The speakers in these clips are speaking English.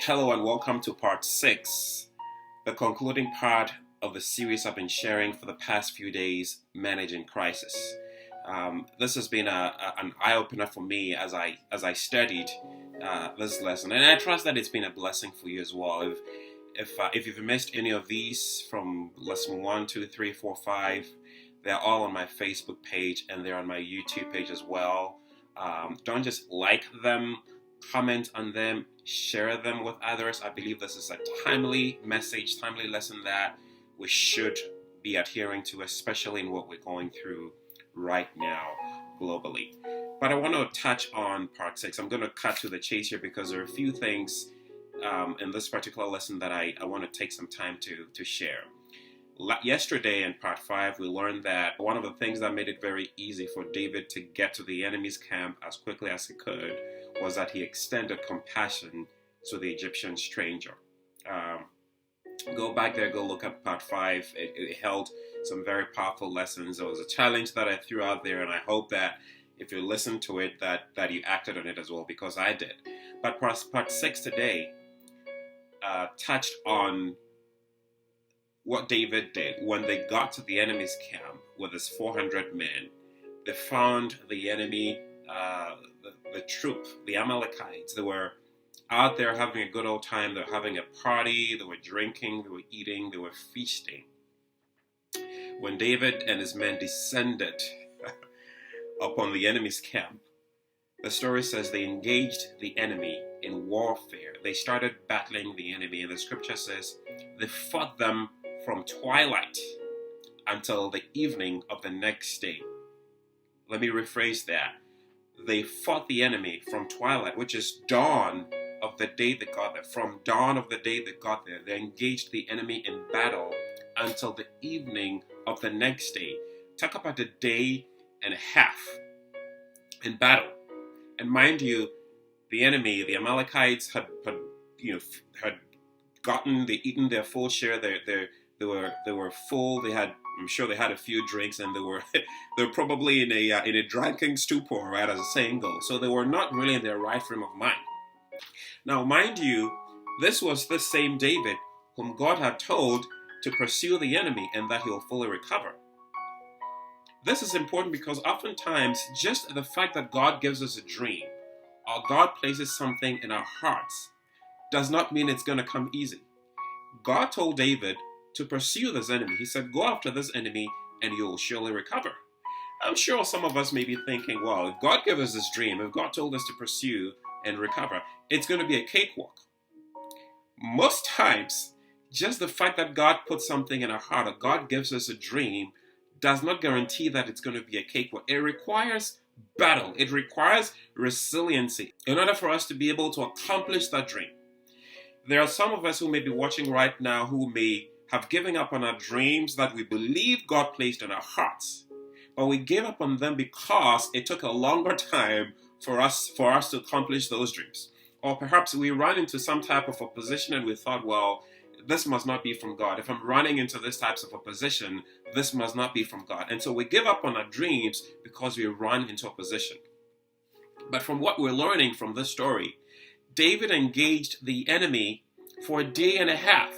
Hello and welcome to part 6, the concluding part of the series I've been sharing for the past few days, Managing Crisis. This has been an eye-opener for me as I studied this lesson, and I trust that it's been a blessing for you as well. If you've missed any of these from lesson 1, 2, 3, 4, 5, they're all on my Facebook page and they're on my YouTube page as well. Don't just like them, comment on them, share them with others. I believe this is a timely message, timely lesson that we should be adhering to, especially in what we're going through right now globally. But I want to touch on part 6. I'm going to cut to the chase here because there are a few things in this particular lesson that I want to take some time to share. Yesterday in part 5, we learned that one of the things that made it very easy for David to get to the enemy's camp as quickly as he could was that he extended compassion to the Egyptian stranger. Go back there, go look at part 5. It held some very powerful lessons. There was a challenge that I threw out there, and I hope that if you listen to it, that you acted on it as well, because I did. But part 6 today touched on what David did when they got to the enemy's camp with his 400 men. They found the enemy, the troop, the Amalekites. They were out there having a good old time. They were having a party. They were drinking. They were eating. They were feasting. When David and his men descended upon the enemy's camp, the story says they engaged the enemy in warfare. They started battling the enemy, and the scripture says they fought them from twilight until the evening of the next day. Let me rephrase that. They fought the enemy from twilight, which is dawn of the day they got there. From dawn of the day they got there, they engaged the enemy in battle until the evening of the next day. Talk about a day and a half in battle. And mind you, the enemy, the Amalekites, had eaten their full share. They were full. I'm sure they had a few drinks, and they were probably in a drunken stupor, right, as the saying goes. So they were not really in their right frame of mind. Now, mind you, this was the same David whom God had told to pursue the enemy and that he'll fully recover. This is important because oftentimes just the fact that God gives us a dream or God places something in our hearts does not mean it's going to come easy. God told David to pursue this enemy. He said, go after this enemy and you'll surely recover. I'm sure some of us may be thinking, well, if God gave us this dream, if God told us to pursue and recover, it's going to be a cakewalk. Most times, just the fact that God puts something in our heart, or God gives us a dream, does not guarantee that it's going to be a cakewalk. It requires battle. It requires resiliency in order for us to be able to accomplish that dream. There are some of us who may be watching right now who may have given up on our dreams that we believe God placed in our hearts. But we gave up on them because it took a longer time for us to accomplish those dreams. Or perhaps we ran into some type of opposition and we thought, well, this must not be from God. If I'm running into this types of opposition, this must not be from God. And so we give up on our dreams because we run into opposition. But from what we're learning from this story, David engaged the enemy for a day and a half.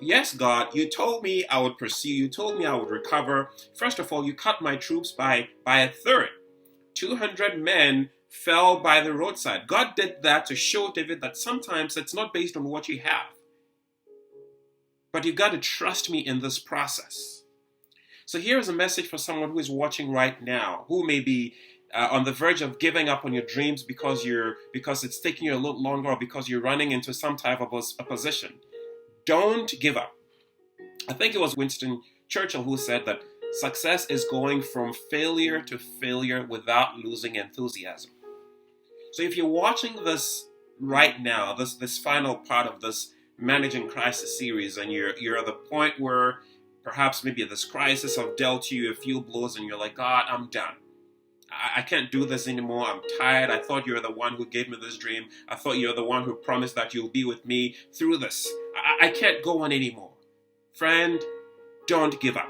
Yes, God, you told me I would pursue. You told me I would recover. First of all, you cut my troops by a third. 200 men fell by the roadside. God did that to show David that sometimes it's not based on what you have. But you got to trust me in this process. So here's a message for someone who is watching right now, who may be on the verge of giving up on your dreams because it's taking you a little longer, or because you're running into some type of opposition. Don't give up. I think it was Winston Churchill who said that success is going from failure to failure without losing enthusiasm. So if you're watching this right now, this final part of this Managing Crisis series, and you're at the point where perhaps maybe this crisis have dealt you a few blows and you're like, God, I'm done. I can't do this anymore. I'm tired. I thought you were the one who gave me this dream. I thought you're the one who promised that you'll be with me through this. I can't go on anymore. Friend, don't give up.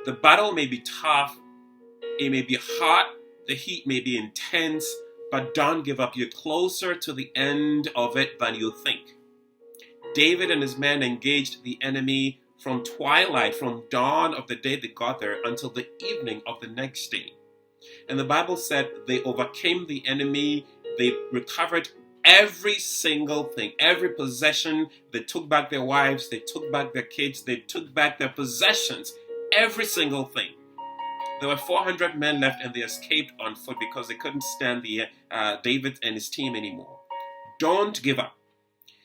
The battle may be tough. It may be hot. The heat may be intense. but don't give up. You're closer to the end of it than you think. David and his men engaged the enemy from twilight, from dawn of the day they got there until the evening of the next day. And the Bible said they overcame the enemy. They recovered every single thing, every possession. They took back their wives, they took back their kids, they took back their possessions, every single thing. There were 400 men left and they escaped on foot because they couldn't stand David and his team anymore. Don't give up.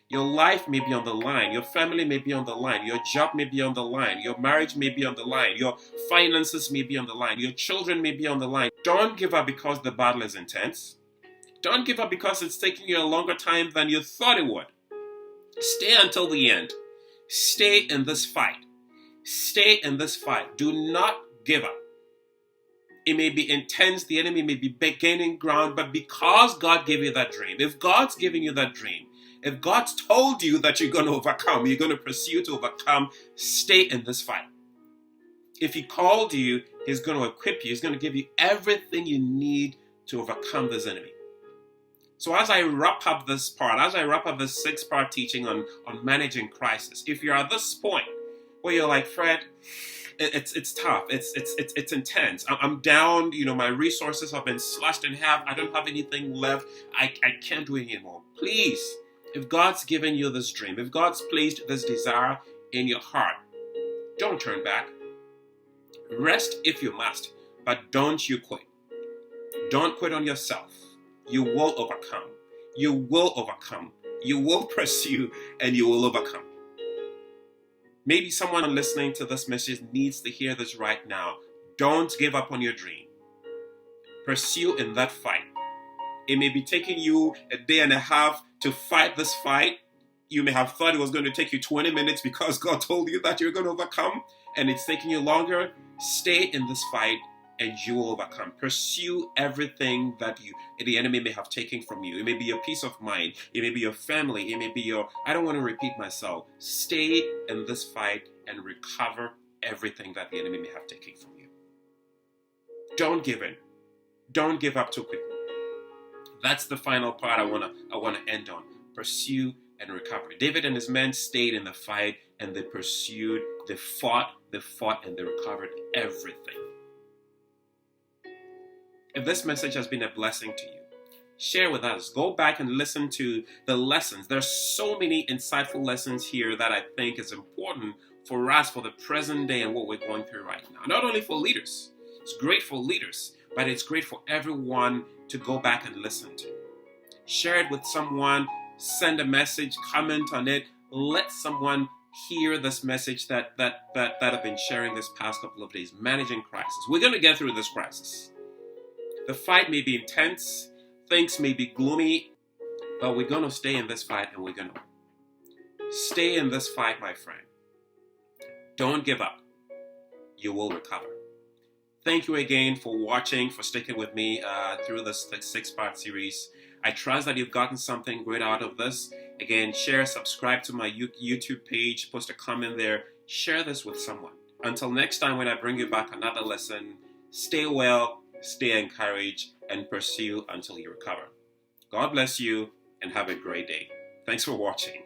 Your life may be on the line. Your family may be on the line. Your job may be on the line. Your marriage may be on the line. Your finances may be on the line. Your children may be on the line. Don't give up because the battle is intense. Don't give up because it's taking you a longer time than you thought it would. Stay until the end. Stay in this fight. Stay in this fight. Do not give up. It may be intense. The enemy may be gaining ground, but because God gave you that dream, if God's giving you that dream, if God's told you that you're going to overcome, you're going to pursue to overcome, stay in this fight. If He called you, He's going to equip you. He's going to give you everything you need to overcome this enemy. So as I wrap up this part, as I wrap up this 6-part teaching on managing crisis, if you're at this point where you're like, Fred, it's tough, it's intense, I'm down, my resources have been slashed in half, I don't have anything left, I can't do it anymore. Please, if God's given you this dream, if God's placed this desire in your heart, don't turn back. Rest if you must, but don't you quit. Don't quit on yourself. You will overcome. You will overcome. You will pursue and you will overcome. Maybe someone listening to this message needs to hear this right now. Don't give up on your dream. Pursue in that fight. It may be taking you a day and a half to fight this fight. You may have thought it was going to take you 20 minutes because God told you that you're going to overcome, and it's taking you longer. Stay in this fight and you will overcome. Pursue everything that the enemy may have taken from you. It may be your peace of mind. It may be your family. It may be I don't want to repeat myself. Stay in this fight and recover everything that the enemy may have taken from you. Don't give in. Don't give up too quickly. That's the final part I want to end on. Pursue and recover. David and his men stayed in the fight and they pursued, they fought, and they recovered everything. If this message has been a blessing to you, share with us. Go back and listen to the lessons. There's so many insightful lessons here that I think is important for us for the present day and what we're going through right now. Not only for leaders. It's great for leaders, but it's great for everyone to go back and listen to. Share it with someone. Send a message. Comment on it. Let someone hear this message that I've been sharing this past couple of days. Managing crisis. We're going to get through this crisis. The fight may be intense, things may be gloomy, but we're going to stay in this fight and we're going to stay in this fight, my friend. Don't give up. You will recover. Thank you again for watching, for sticking with me through this 6-part series. I trust that you've gotten something great out of this. Again, share, subscribe to my YouTube page, post a comment there. Share this with someone. Until next time when I bring you back another lesson, stay well, stay encouraged, and pursue until you recover. God bless you and have a great day. Thanks for watching.